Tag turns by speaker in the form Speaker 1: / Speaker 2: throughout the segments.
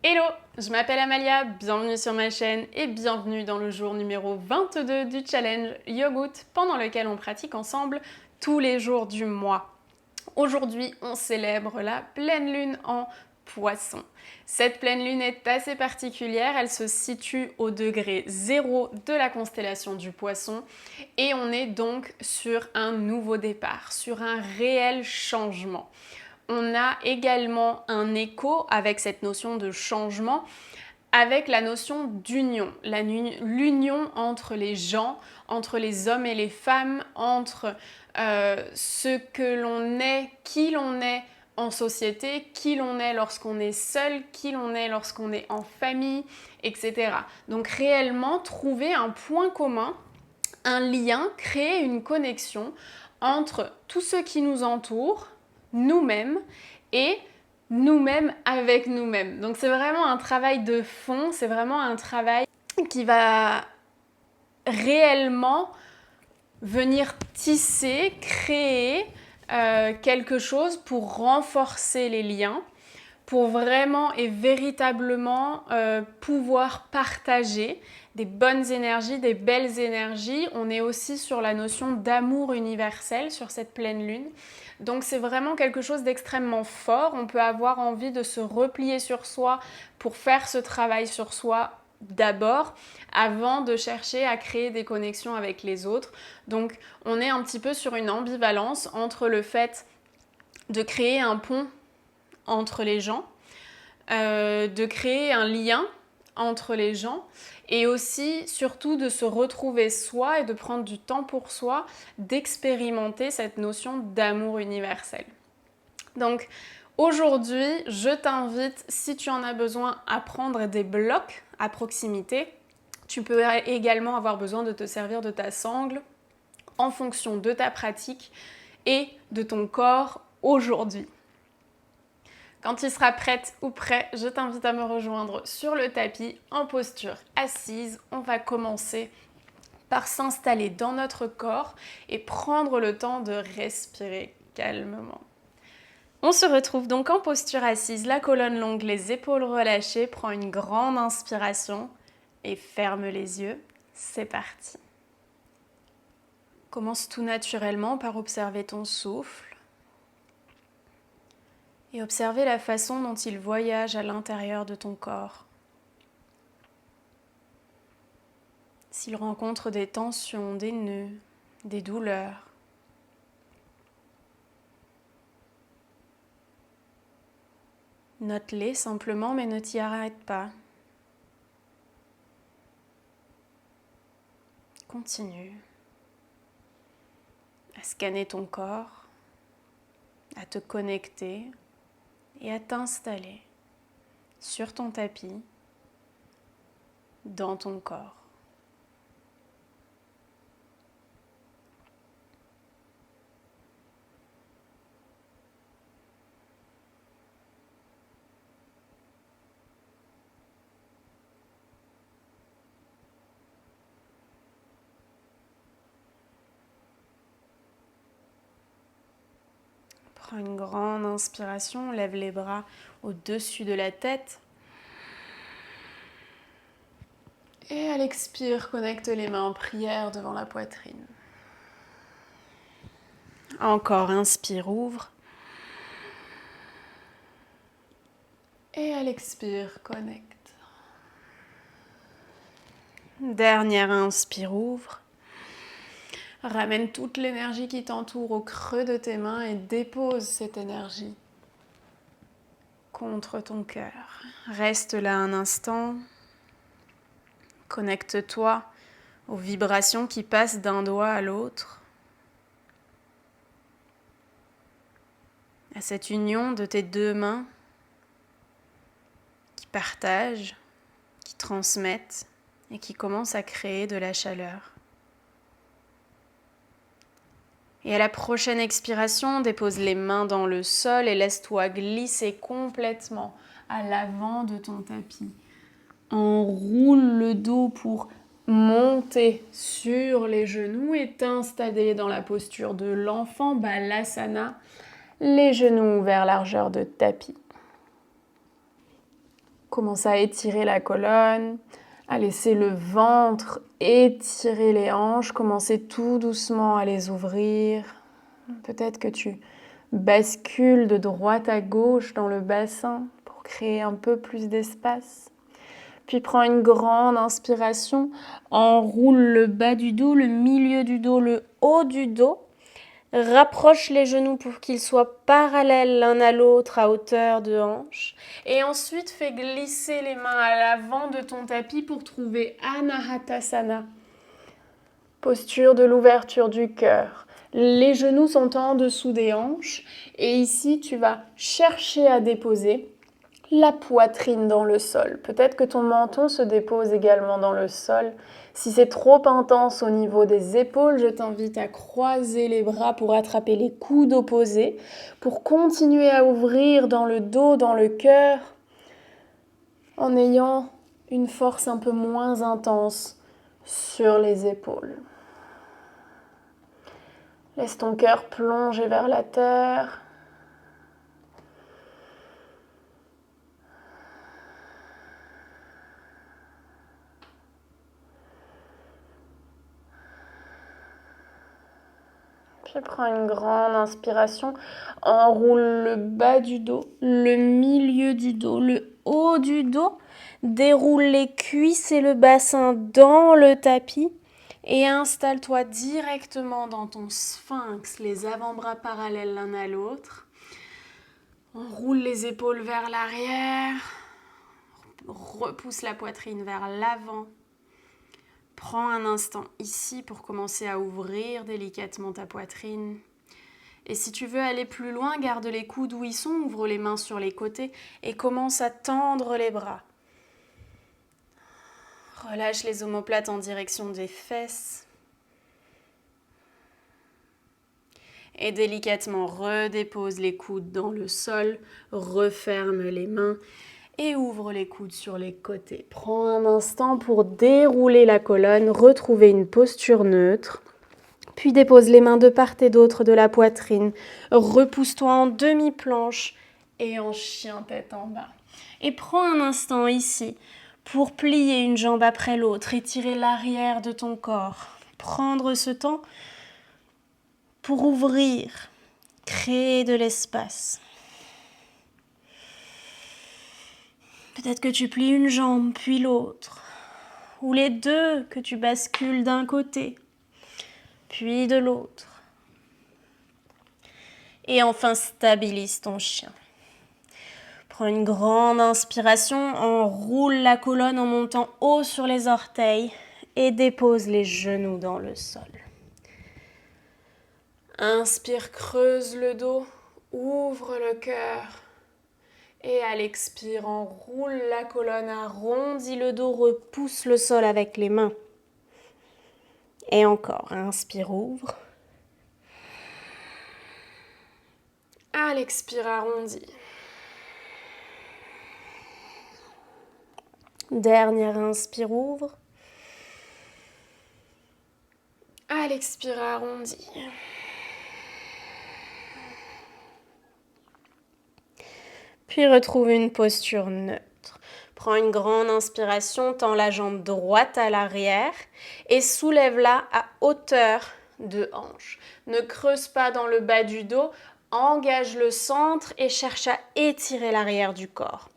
Speaker 1: Hello, je m'appelle Amalia, bienvenue sur ma chaîne et bienvenue dans le jour numéro 22 du challenge Yogout pendant lequel on pratique ensemble tous les jours du mois. Aujourd'hui, on célèbre la pleine lune en Poisson. Cette pleine lune est assez particulière, elle se situe au degré 0 de la constellation du Poisson et on est donc sur un nouveau départ, sur un réel changement. On a également un écho avec cette notion de changement, avec la notion d'union, l'union entre les gens, entre les hommes et les femmes, entre ce que l'on est, qui l'on est en société, qui l'on est lorsqu'on est seul, qui l'on est lorsqu'on est en famille, etc. Donc réellement trouver un point commun, un lien, créer une connexion entre tous ceux qui nous entourent, nous-mêmes et nous-mêmes avec nous-mêmes. Donc c'est vraiment un travail de fond, c'est vraiment un travail qui va réellement venir tisser, créer quelque chose pour renforcer les liens, pour vraiment et véritablement pouvoir partager des bonnes énergies, des belles énergies. On est aussi sur la notion d'amour universel sur cette pleine lune. Donc c'est vraiment quelque chose d'extrêmement fort. On peut avoir envie de se replier sur soi pour faire ce travail sur soi d'abord, avant de chercher à créer des connexions avec les autres. Donc on est un petit peu sur une ambivalence entre le fait de créer un pont entre les gens, de créer un lien entre les gens et aussi surtout de se retrouver soi et de prendre du temps pour soi, d'expérimenter cette notion d'amour universel. Donc aujourd'hui, je t'invite, si tu en as besoin, à prendre des blocs à proximité. Tu peux également avoir besoin de te servir de ta sangle en fonction de ta pratique et de ton corps aujourd'hui. Quand tu seras prête ou prêt, je t'invite à me rejoindre sur le tapis en posture assise. On va commencer par s'installer dans notre corps et prendre le temps de respirer calmement. On se retrouve donc en posture assise, la colonne longue, les épaules relâchées. Prends une grande inspiration et ferme les yeux. C'est parti. Commence tout naturellement par observer ton souffle et observer la façon dont il voyage à l'intérieur de ton corps. S'il rencontre des tensions, des nœuds, des douleurs. Note-les simplement, mais ne t'y arrête pas. Continue à scanner ton corps, à te connecter et à t'installer sur ton tapis, dans ton corps. Prends une grande inspiration, lève les bras au-dessus de la tête. Et à l'expire, connecte les mains en prière devant la poitrine. Encore, inspire, ouvre. Et à l'expire, connecte. Dernière inspire, ouvre. Ramène toute l'énergie qui t'entoure au creux de tes mains et dépose cette énergie contre ton cœur. Reste là un instant. Connecte-toi aux vibrations qui passent d'un doigt à l'autre, à cette union de tes deux mains qui partagent, qui transmettent et qui commencent à créer de la chaleur. Et à la prochaine expiration, dépose les mains dans le sol et laisse-toi glisser complètement à l'avant de ton tapis. Enroule le dos pour monter sur les genoux et t'installer dans la posture de l'enfant Balasana, les genoux ouverts largeur de tapis. Commence à étirer la colonne, à laisser le ventre étirer les hanches. Commencez tout doucement à les ouvrir. Peut-être que tu bascules de droite à gauche dans le bassin pour créer un peu plus d'espace. Puis prends une grande inspiration, enroule le bas du dos, le milieu du dos, le haut du dos. Rapproche les genoux pour qu'ils soient parallèles l'un à l'autre à hauteur de hanche. Et ensuite, fais glisser les mains à l'avant de ton tapis pour trouver Anahatasana. Posture de l'ouverture du cœur. Les genoux sont en dessous des hanches. Et ici, tu vas chercher à déposer la poitrine dans le sol. Peut-être que ton menton se dépose également dans le sol. Si c'est trop intense au niveau des épaules, je t'invite à croiser les bras pour attraper les coudes opposés, pour continuer à ouvrir dans le dos, dans le cœur, en ayant une force un peu moins intense sur les épaules. Laisse ton cœur plonger vers la terre. Puis prends une grande inspiration, enroule le bas du dos, le milieu du dos, le haut du dos, déroule les cuisses et le bassin dans le tapis et installe-toi directement dans ton sphinx, les avant-bras parallèles l'un à l'autre. Enroule les épaules vers l'arrière, repousse la poitrine vers l'avant. Prends un instant ici pour commencer à ouvrir délicatement ta poitrine. Et si tu veux aller plus loin, garde les coudes où ils sont, ouvre les mains sur les côtés et commence à tendre les bras. Relâche les omoplates en direction des fesses. Et délicatement redépose les coudes dans le sol, referme les mains et ouvre les coudes sur les côtés. Prends un instant pour dérouler la colonne, retrouver une posture neutre. Puis dépose les mains de part et d'autre de la poitrine. Repousse-toi en demi-planche et en chien tête en bas. Et prends un instant ici pour plier une jambe après l'autre, étirer l'arrière de ton corps. Prendre ce temps pour ouvrir, créer de l'espace. Peut-être que tu plies une jambe puis l'autre, ou les deux, que tu bascules d'un côté, puis de l'autre. Et enfin, stabilise ton chien. Prends une grande inspiration, enroule la colonne en montant haut sur les orteils et dépose les genoux dans le sol. Inspire, creuse le dos, ouvre le cœur. Et à l'expire, enroule la colonne, arrondis le dos, repousse le sol avec les mains. Et encore, inspire, ouvre. À l'expire, arrondis. Dernière inspire, ouvre. À l'expire, arrondis. Puis retrouve une posture neutre. Prends une grande inspiration, tends la jambe droite à l'arrière et soulève-la à hauteur de hanche. Ne creuse pas dans le bas du dos, engage le centre et cherche à étirer l'arrière du corps.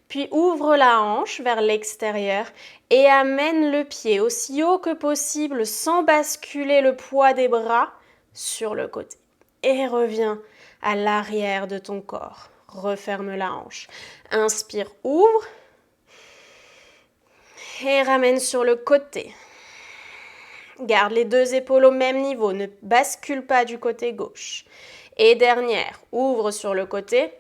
Speaker 1: Puis ouvre la hanche vers l'extérieur et amène le pied aussi haut que possible sans basculer le poids des bras sur le côté. Et reviens à l'arrière de ton corps. Referme la hanche. Inspire, ouvre. Et ramène sur le côté. Garde les deux épaules au même niveau. Ne bascule pas du côté gauche. Et dernière, ouvre sur le côté.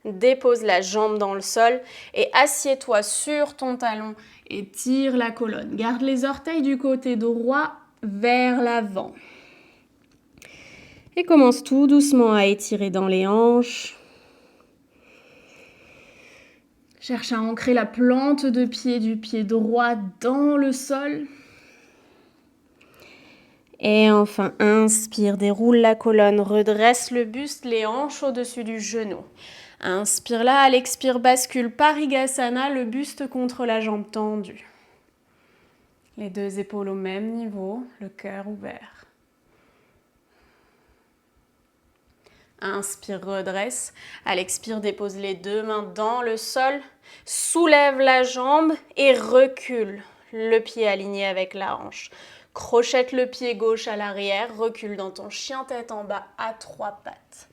Speaker 1: Dépose la jambe dans le sol et assieds-toi sur ton talon et tire la colonne. Garde les orteils du côté droit vers l'avant. Et commence tout doucement à étirer dans les hanches. Cherche à ancrer la plante de pied du pied droit dans le sol. Et enfin, inspire, déroule la colonne, redresse le buste, les hanches au-dessus du genou. Inspire là, à l'expire, bascule Parigasana, le buste contre la jambe tendue. Les deux épaules au même niveau, le cœur ouvert. Inspire, redresse. À l'expire, dépose les deux mains dans le sol. Soulève la jambe et recule. Le pied aligné avec la hanche. Crochette le pied gauche à l'arrière. Recule dans ton chien tête en bas à 3 pattes.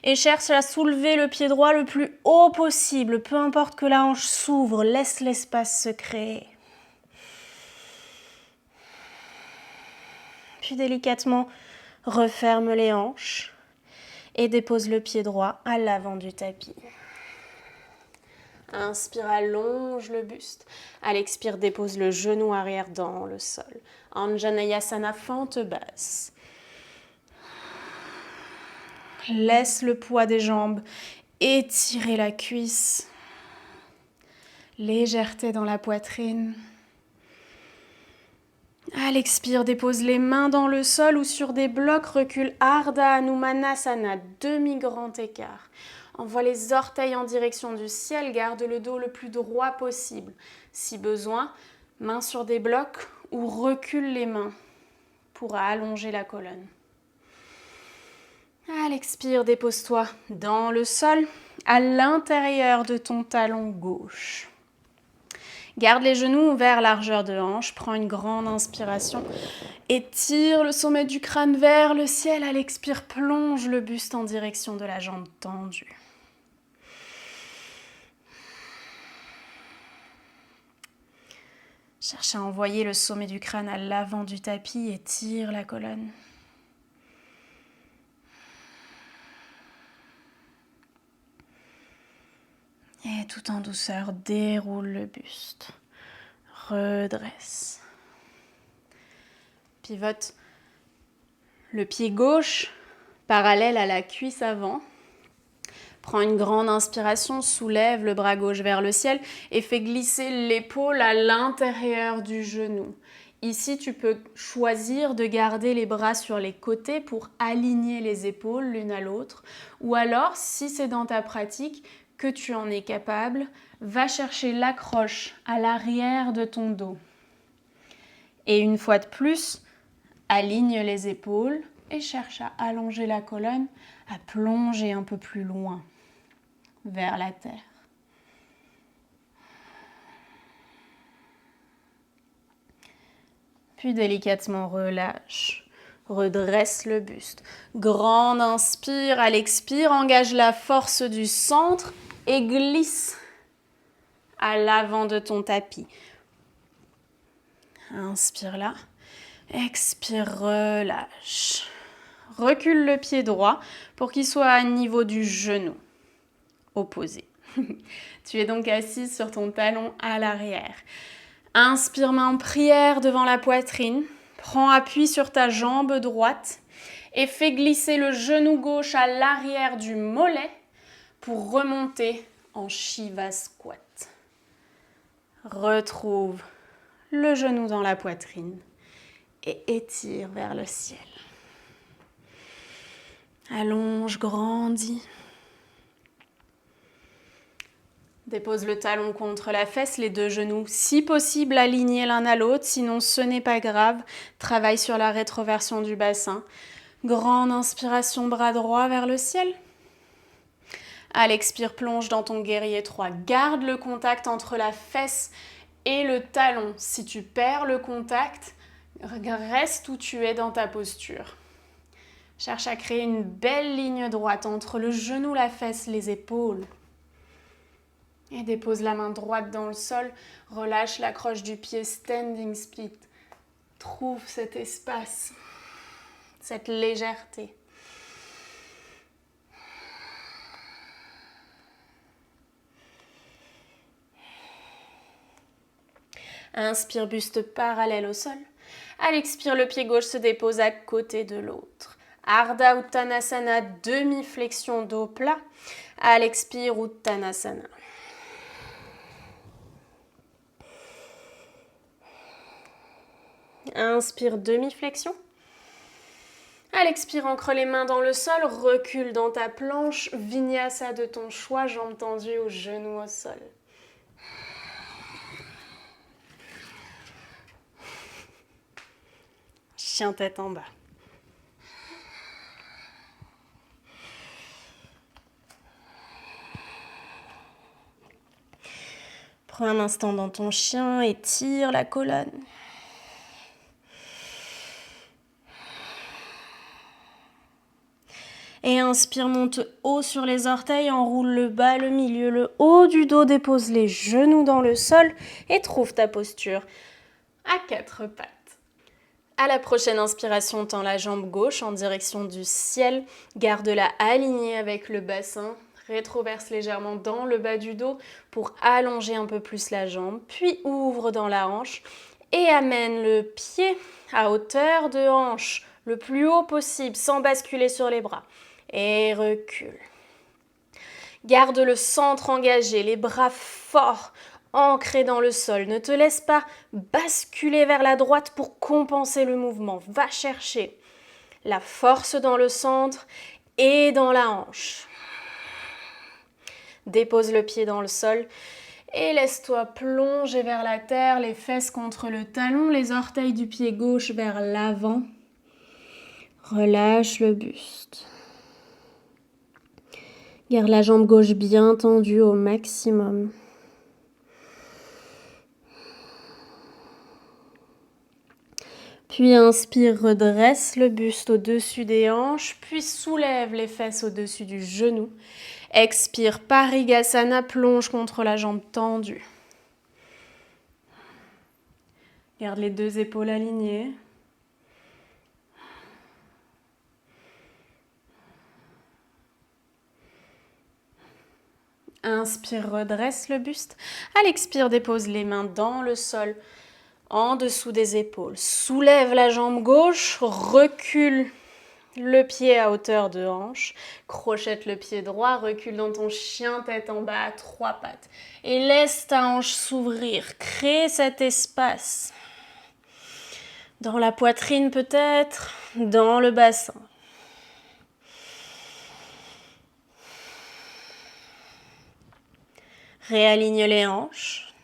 Speaker 1: Et cherche à soulever le pied droit le plus haut possible. Peu importe que la hanche s'ouvre, laisse l'espace se créer. Puis délicatement, referme les hanches et dépose le pied droit à l'avant du tapis. Inspire, allonge le buste. À l'expire, dépose le genou arrière dans le sol. Anjaneyasana, fente basse. Laisse le poids des jambes étirer la cuisse. Légèreté dans la poitrine. À l'expire, dépose les mains dans le sol ou sur des blocs, recule Ardha Hanumanasana, demi-grand écart. Envoie les orteils en direction du ciel, garde le dos le plus droit possible. Si besoin, mains sur des blocs ou recule les mains pour allonger la colonne. À l'expire, dépose-toi dans le sol, à l'intérieur de ton talon gauche. Garde les genoux ouverts, largeur de hanche. Prends une grande inspiration. Étire le sommet du crâne vers le ciel. À l'expire, plonge le buste en direction de la jambe tendue. Cherche à envoyer le sommet du crâne à l'avant du tapis. Étire la colonne. Et tout en douceur, déroule le buste. Redresse. Pivote le pied gauche parallèle à la cuisse avant. Prends une grande inspiration, soulève le bras gauche vers le ciel et fais glisser l'épaule à l'intérieur du genou. Ici, tu peux choisir de garder les bras sur les côtés pour aligner les épaules l'une à l'autre. Ou alors, si c'est dans ta pratique, que tu en es capable, va chercher l'accroche à l'arrière de ton dos. Et une fois de plus, aligne les épaules et cherche à allonger la colonne, à plonger un peu plus loin vers la terre. Puis délicatement relâche, redresse le buste. Grande inspire, à l'expire, engage la force du centre et glisse à l'avant de ton tapis. Inspire là, expire, relâche. Recule le pied droit pour qu'il soit à niveau du genou opposé. Tu es donc assise sur ton talon à l'arrière. Inspire, main en prière devant la poitrine. Prends appui sur ta jambe droite et fais glisser le genou gauche à l'arrière du mollet pour remonter en Shiva Squat. Retrouve le genou dans la poitrine et étire vers le ciel. Allonge, grandis. Dépose le talon contre la fesse, les deux genoux, si possible, alignés l'un à l'autre, sinon ce n'est pas grave. Travaille sur la rétroversion du bassin. Grande inspiration, bras droit vers le ciel. À l'expire, plonge dans ton guerrier 3. Garde le contact entre la fesse et le talon. Si tu perds le contact, reste où tu es dans ta posture. Cherche à créer une belle ligne droite entre le genou, la fesse, les épaules. Et dépose la main droite dans le sol. Relâche l'accroche du pied, standing split. Trouve cet espace, cette légèreté. Inspire, buste parallèle au sol. À l'expire, le pied gauche se dépose à côté de l'autre. Ardha Uttanasana, demi-flexion dos plat. À l'expire, Uttanasana. Inspire, demi-flexion. À l'expire, ancre les mains dans le sol, recule dans ta planche, vinyasa de ton choix, jambes tendues aux genoux au sol. Chien tête en bas. Prends un instant dans ton chien, étire la colonne. Et inspire, monte haut sur les orteils, enroule le bas, le milieu, le haut du dos, dépose les genoux dans le sol et trouve ta posture à quatre pattes. À la prochaine inspiration, tends la jambe gauche en direction du ciel, garde-la alignée avec le bassin, rétroverse légèrement dans le bas du dos pour allonger un peu plus la jambe, puis ouvre dans la hanche et amène le pied à hauteur de hanche, le plus haut possible sans basculer sur les bras. Et recule. Garde le centre engagé, les bras forts, ancrés dans le sol. Ne te laisse pas basculer vers la droite pour compenser le mouvement. Va chercher la force dans le centre et dans la hanche. Dépose le pied dans le sol et laisse-toi plonger vers la terre, les fesses contre le talon, les orteils du pied gauche vers l'avant. Relâche le buste. Garde la jambe gauche bien tendue au maximum. Puis inspire, redresse le buste au-dessus des hanches, puis soulève les fesses au-dessus du genou. Expire, Parigasana, plonge contre la jambe tendue. Garde les deux épaules alignées. Inspire, redresse le buste. À l'expire, dépose les mains dans le sol, en dessous des épaules. Soulève la jambe gauche, recule le pied à hauteur de hanche. Crochette le pied droit, recule dans ton chien tête en bas à trois pattes. Et laisse ta hanche s'ouvrir. Crée cet espace. Dans la poitrine peut-être, dans le bassin. Réaligne les hanches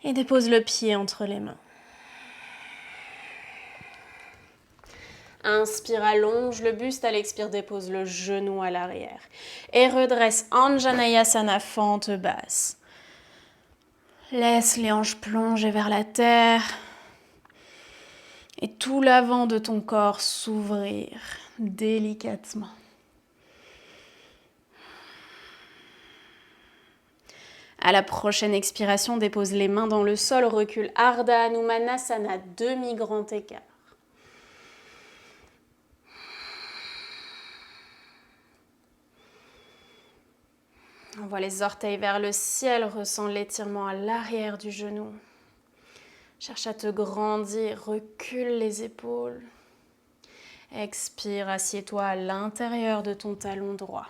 Speaker 1: et dépose le pied entre les mains. Inspire, allonge le buste, à l'expire, dépose le genou à l'arrière. Et redresse Anjaneyasana, fente basse. Laisse les hanches plonger vers la terre et tout l'avant de ton corps s'ouvrir délicatement. À la prochaine expiration, dépose les mains dans le sol, recule Ardha Hanumanasana, demi-grand écart. Envoie les orteils vers le ciel, ressens l'étirement à l'arrière du genou. Cherche à te grandir, recule les épaules. Expire, assieds-toi à l'intérieur de ton talon droit.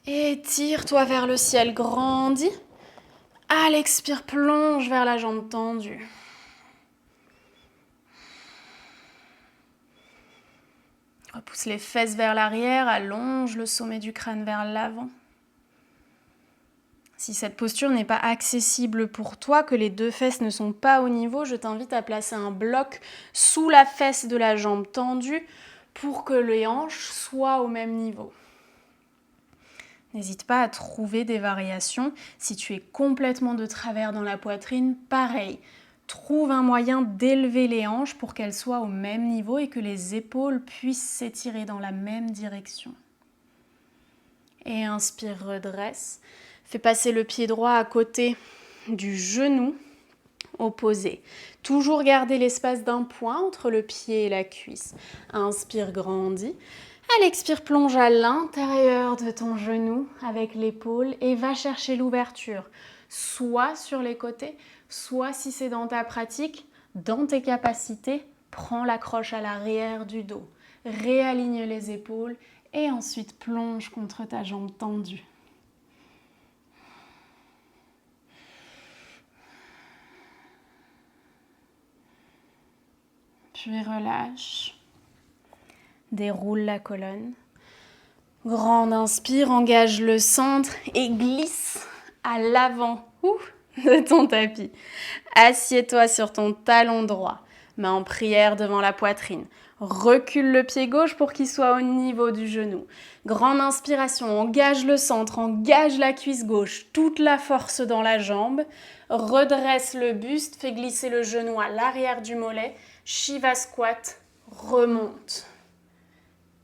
Speaker 1: Étire-toi vers le ciel, grandis. À l'expire, plonge vers la jambe tendue. Repousse les fesses vers l'arrière, allonge le sommet du crâne vers l'avant. Si cette posture n'est pas accessible pour toi, que les deux fesses ne sont pas au niveau, je t'invite à placer un bloc sous la fesse de la jambe tendue pour que les hanches soient au même niveau. N'hésite pas à trouver des variations. Si tu es complètement de travers dans la poitrine, pareil. Trouve un moyen d'élever les hanches pour qu'elles soient au même niveau et que les épaules puissent s'étirer dans la même direction. Et inspire, redresse. Fais passer le pied droit à côté du genou opposé. Toujours garder l'espace d'un point entre le pied et la cuisse. Inspire, grandis. À l'expire, plonge à l'intérieur de ton genou avec l'épaule et va chercher l'ouverture, soit sur les côtés, soit si c'est dans ta pratique, dans tes capacités, prends l'accroche à l'arrière du dos. Réaligne les épaules et ensuite plonge contre ta jambe tendue. puis relâche. Déroule la colonne. Grande inspire, engage le centre et glisse à l'avant de ton tapis. Assieds-toi sur ton talon droit, main en prière devant la poitrine. Recule le pied gauche pour qu'il soit au niveau du genou. Grande inspiration, engage le centre, engage la cuisse gauche, toute la force dans la jambe. Redresse le buste, fais glisser le genou à l'arrière du mollet. Shiva squat, remonte.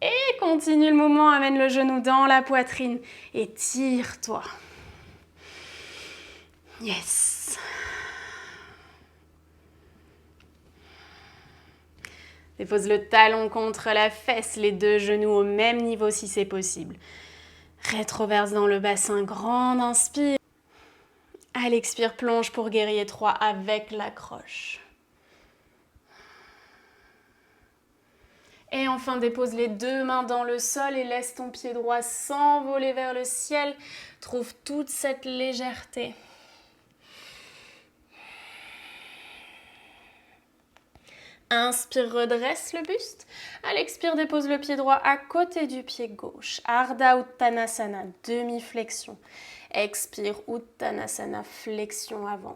Speaker 1: Et continue le mouvement, amène le genou dans la poitrine et tire-toi. Yes. Dépose le talon contre la fesse, les deux genoux au même niveau si c'est possible. Rétroverse dans le bassin, grande inspire. À l'expire, plonge pour guerrier 3 avec l'accroche. Et enfin, dépose les deux mains dans le sol et laisse ton pied droit s'envoler vers le ciel. Trouve toute cette légèreté. Inspire, redresse le buste. À l'expire, dépose le pied droit à côté du pied gauche. Ardha Uttanasana, demi-flexion. Expire, Uttanasana, flexion avant.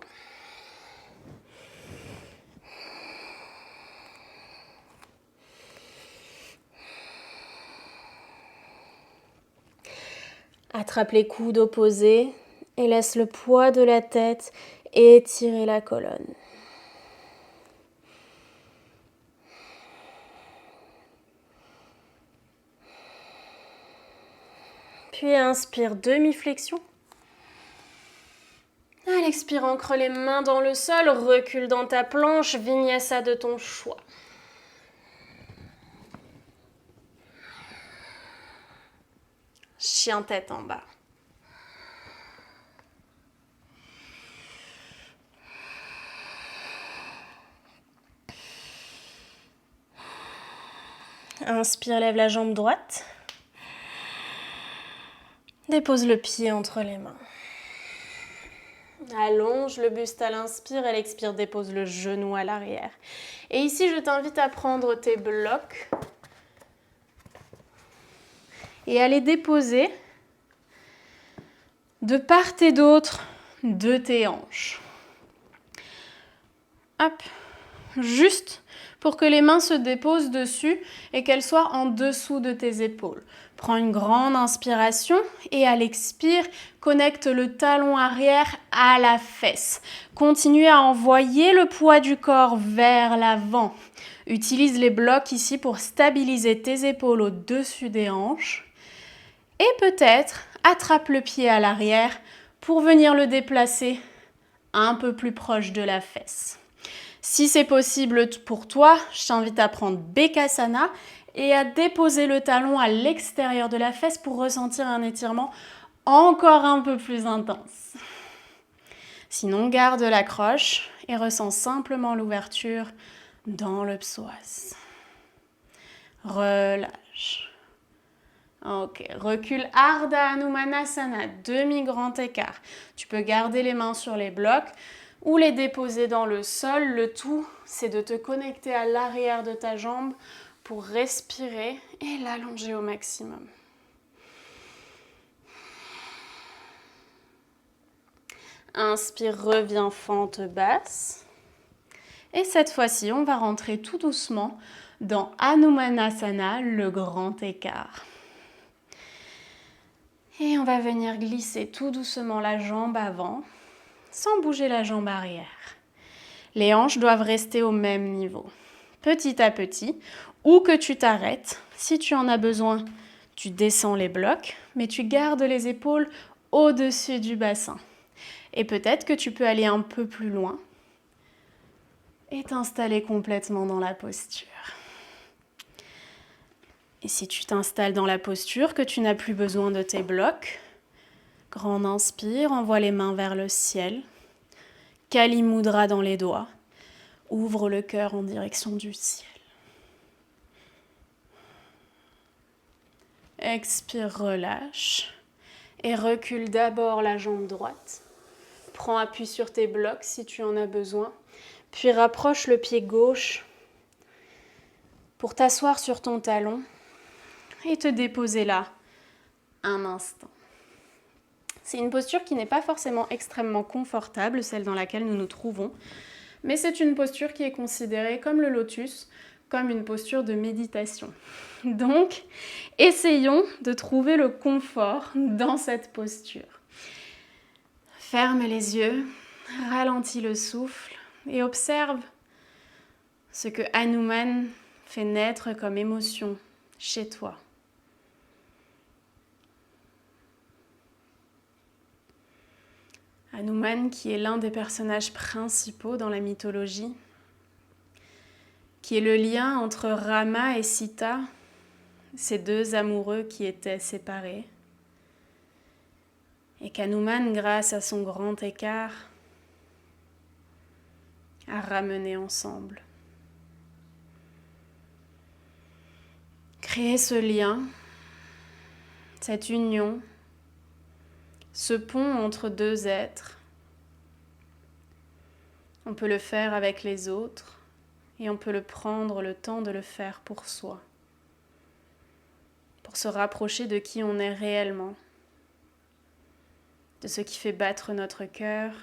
Speaker 1: Attrape les coudes opposés et laisse le poids de la tête étirer la colonne. Puis inspire, demi-flexion. À l'expire, ancre les mains dans le sol, recule dans ta planche, vinyasa de ton choix. Chien tête en bas. Inspire, lève la jambe droite. Dépose le pied entre les mains. Allonge le buste à l'inspire, à l'expire, dépose le genou à l'arrière. Et ici, je t'invite à prendre tes blocs et à les déposer de part et d'autre de tes hanches. Hop, juste pour que les mains se déposent dessus et qu'elles soient en dessous de tes épaules. Prends une grande inspiration et à l'expire, connecte le talon arrière à la fesse. Continue à envoyer le poids du corps vers l'avant. Utilise les blocs ici pour stabiliser tes épaules au-dessus des hanches. Et peut-être attrape le pied à l'arrière pour venir le déplacer un peu plus proche de la fesse. Si c'est possible pour toi, je t'invite à prendre Bekasana et à déposer le talon à l'extérieur de la fesse pour ressentir un étirement encore un peu plus intense. Sinon, garde l'accroche et ressens simplement l'ouverture dans le psoas. Relâche. Ok, recule Ardha Hanumanasana, demi-grand écart. Tu peux garder les mains sur les blocs ou les déposer dans le sol. Le tout, c'est de te connecter à l'arrière de ta jambe pour respirer et l'allonger au maximum. Inspire, reviens fente basse. Et cette fois-ci, on va rentrer tout doucement dans Hanumanasana, le grand écart. Et on va venir glisser tout doucement la jambe avant, sans bouger la jambe arrière. Les hanches doivent rester au même niveau. Petit à petit, ou que tu t'arrêtes, si tu en as besoin, tu descends les blocs, mais tu gardes les épaules au-dessus du bassin. Et peut-être que tu peux aller un peu plus loin et t'installer complètement dans la posture. Et si tu t'installes dans la posture, que tu n'as plus besoin de tes blocs, grande inspire, envoie les mains vers le ciel, Kali Mudra dans les doigts, ouvre le cœur en direction du ciel. Expire, relâche et recule d'abord la jambe droite. Prends appui sur tes blocs si tu en as besoin, puis rapproche le pied gauche pour t'asseoir sur ton talon et te déposer là un instant. C'est une posture qui n'est pas forcément extrêmement confortable, celle dans laquelle nous nous trouvons, mais c'est une posture qui est considérée comme le lotus, comme une posture de méditation. Donc, essayons de trouver le confort dans cette posture. Ferme les yeux, ralentis le souffle et observe ce que Hanuman fait naître comme émotion chez toi. Hanuman, qui est l'un des personnages principaux dans la mythologie, qui est le lien entre Rama et Sita, ces deux amoureux qui étaient séparés, et qu'Hanuman, grâce à son grand écart, a ramené ensemble. Créer ce lien, cette union, ce pont entre deux êtres, on peut le faire avec les autres et on peut le prendre le temps de le faire pour soi, pour se rapprocher de qui on est réellement, de ce qui fait battre notre cœur,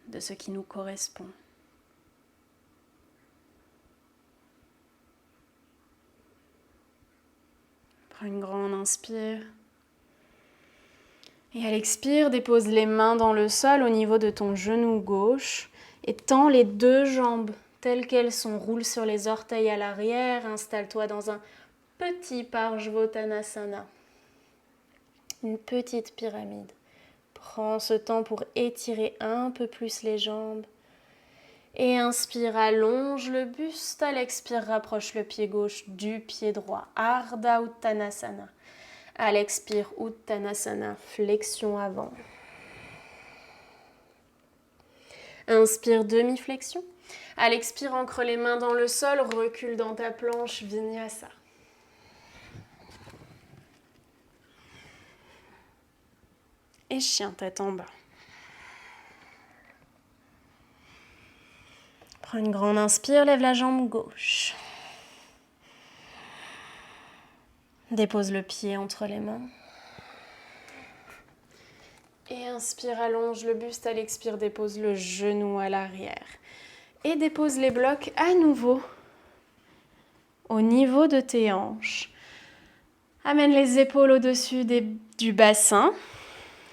Speaker 1: de ce qui nous correspond. Prends une grande inspire. Et à l'expire, dépose les mains dans le sol au niveau de ton genou gauche et tends les deux jambes telles qu'elles sont. Roule sur les orteils à l'arrière. Installe-toi dans un petit Parshvottanasana, une petite pyramide. Prends ce temps pour étirer un peu plus les jambes. Et inspire, allonge le buste. À l'expire, rapproche le pied gauche du pied droit. Ardha Uttanasana. À l'expire, Uttanasana, flexion avant. Inspire, demi-flexion. À l'expire, ancre les mains dans le sol, recule dans ta planche, Vinyasa. Et chien tête en bas. Prends une grande inspire, lève la jambe gauche. Dépose le pied entre les mains. Et inspire, allonge le buste. À l'expire, dépose le genou à l'arrière. Et dépose les blocs à nouveau au niveau de tes hanches. Amène les épaules au-dessus du bassin.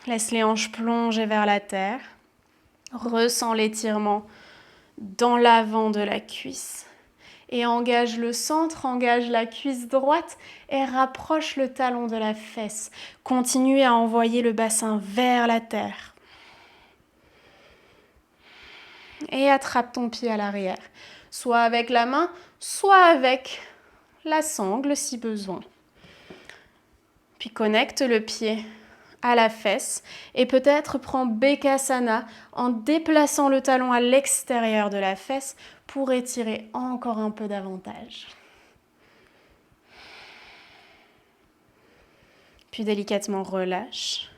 Speaker 1: Laisse les hanches plonger vers la terre. Ressens l'étirement dans l'avant de la cuisse. Et engage le centre, engage la cuisse droite et rapproche le talon de la fesse. Continue à envoyer le bassin vers la terre. Et attrape ton pied à l'arrière, soit avec la main, soit avec la sangle si besoin. Puis connecte le pied à la fesse et peut-être prends Bekasana en déplaçant le talon à l'extérieur de la fesse pour étirer encore un peu davantage. Puis délicatement relâche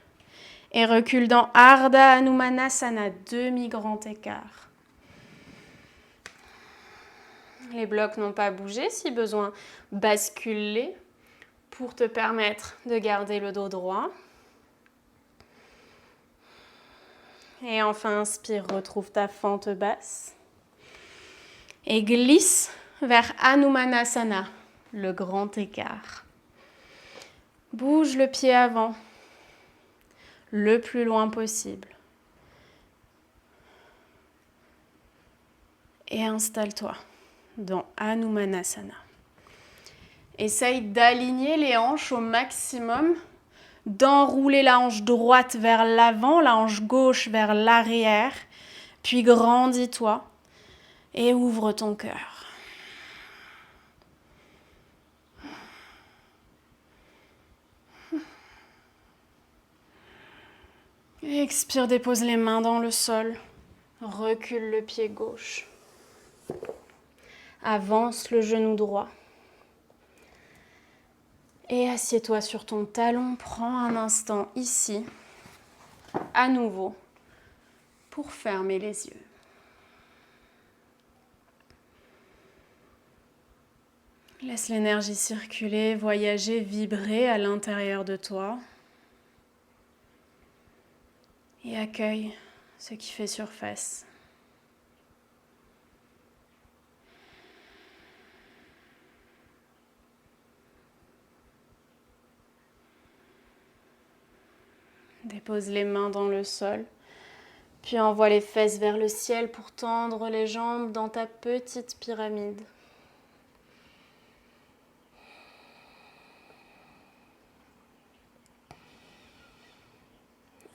Speaker 1: et recule dans Ardha Hanumanasana, demi-grand écart. Les blocs n'ont pas bougé, si besoin, bascule-les pour te permettre de garder le dos droit. Et enfin, inspire, retrouve ta fente basse. Et glisse vers Hanumanasana, le grand écart. Bouge le pied avant, le plus loin possible. Et installe-toi dans Hanumanasana. Essaye d'aligner les hanches au maximum, d'enrouler la hanche droite vers l'avant, la hanche gauche vers l'arrière, puis grandis-toi et ouvre ton cœur. Expire, dépose les mains dans le sol, recule le pied gauche. Avance le genou droit. Et assieds-toi sur ton talon, prends un instant ici, à nouveau, pour fermer les yeux. Laisse l'énergie circuler, voyager, vibrer à l'intérieur de toi. Et accueille ce qui fait surface. Dépose les mains dans le sol, puis envoie les fesses vers le ciel pour tendre les jambes dans ta petite pyramide.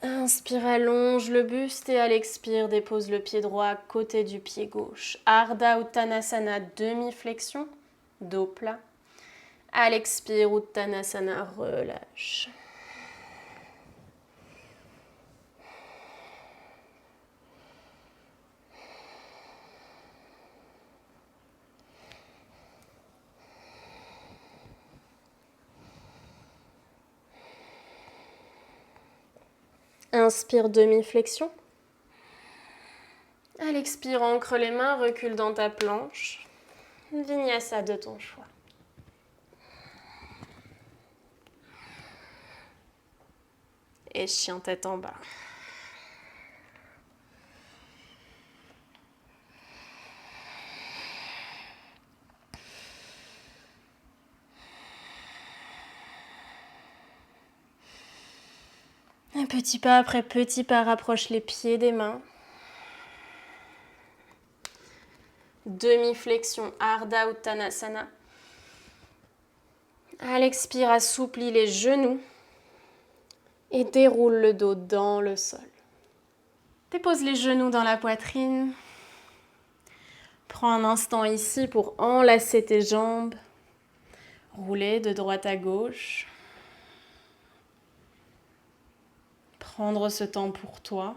Speaker 1: Inspire, allonge le buste et à l'expire, dépose le pied droit à côté du pied gauche. Ardha Uttanasana, demi-flexion, dos plat. À l'expire, Uttanasana, relâche. Inspire, demi-flexion. À l'expire, ancre les mains, recule dans ta planche. Vinyasa de ton choix. Et chien tête en bas. Un petit pas après petit pas, rapproche les pieds des mains. Demi-flexion, Ardha Uttanasana. À l'expire, assouplis les genoux et déroule le dos dans le sol. Dépose les genoux dans la poitrine. Prends un instant ici pour enlacer tes jambes. Rouler de droite à gauche. Prendre ce temps pour toi.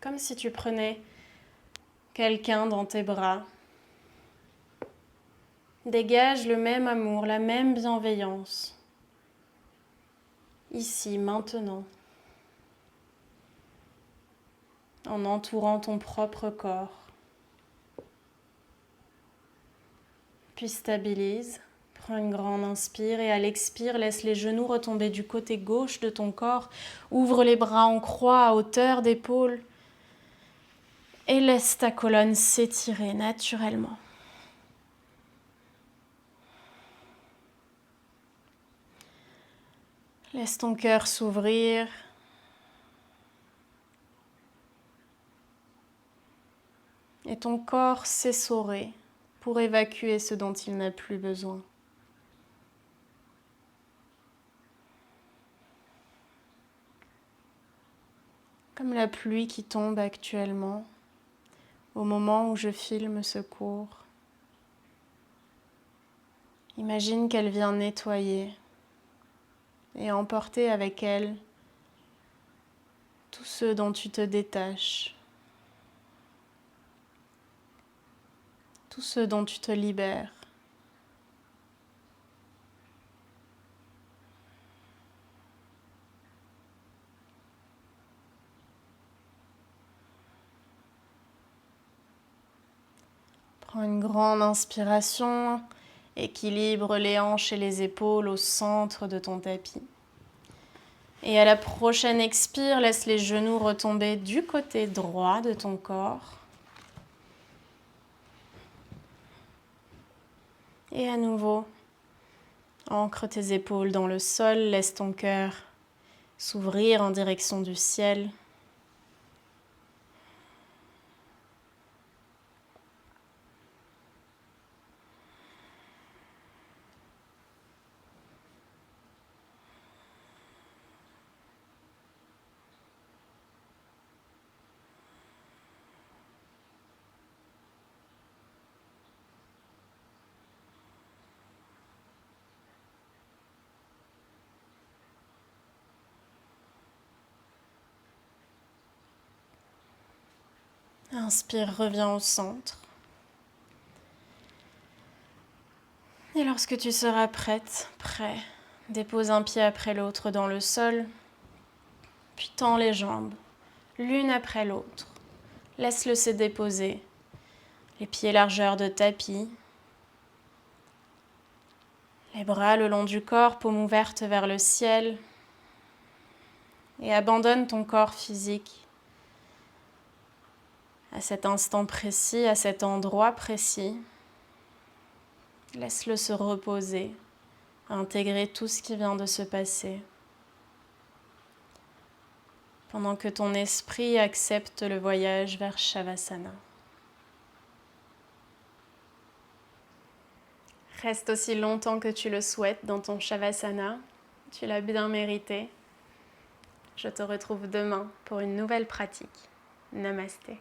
Speaker 1: Comme si tu prenais quelqu'un dans tes bras. Dégage le même amour, la même bienveillance. Ici, maintenant. En entourant ton propre corps. Puis stabilise. Prends une grande inspire et à l'expire, laisse les genoux retomber du côté gauche de ton corps. Ouvre les bras en croix à hauteur d'épaule. Et laisse ta colonne s'étirer naturellement. Laisse ton cœur s'ouvrir. Et ton corps s'essorer pour évacuer ce dont il n'a plus besoin. Comme la pluie qui tombe actuellement au moment où je filme ce cours. Imagine qu'elle vient nettoyer et emporter avec elle tout ce dont tu te détaches, tout ce dont tu te libères. Prends une grande inspiration, équilibre les hanches et les épaules au centre de ton tapis. Et à la prochaine expire, laisse les genoux retomber du côté droit de ton corps. Et à nouveau, ancre tes épaules dans le sol, laisse ton cœur s'ouvrir en direction du ciel. Inspire, reviens au centre. Et lorsque tu seras prête, prêt, dépose un pied après l'autre dans le sol, puis tends les jambes, l'une après l'autre. Laisse-le se déposer. Les pieds largeur de tapis. Les bras le long du corps, paume ouverte vers le ciel. Et abandonne ton corps physique à cet instant précis, à cet endroit précis. Laisse-le se reposer, intégrer tout ce qui vient de se passer. Pendant que ton esprit accepte le voyage vers Shavasana. Reste aussi longtemps que tu le souhaites dans ton Shavasana. Tu l'as bien mérité. Je te retrouve demain pour une nouvelle pratique. Namasté.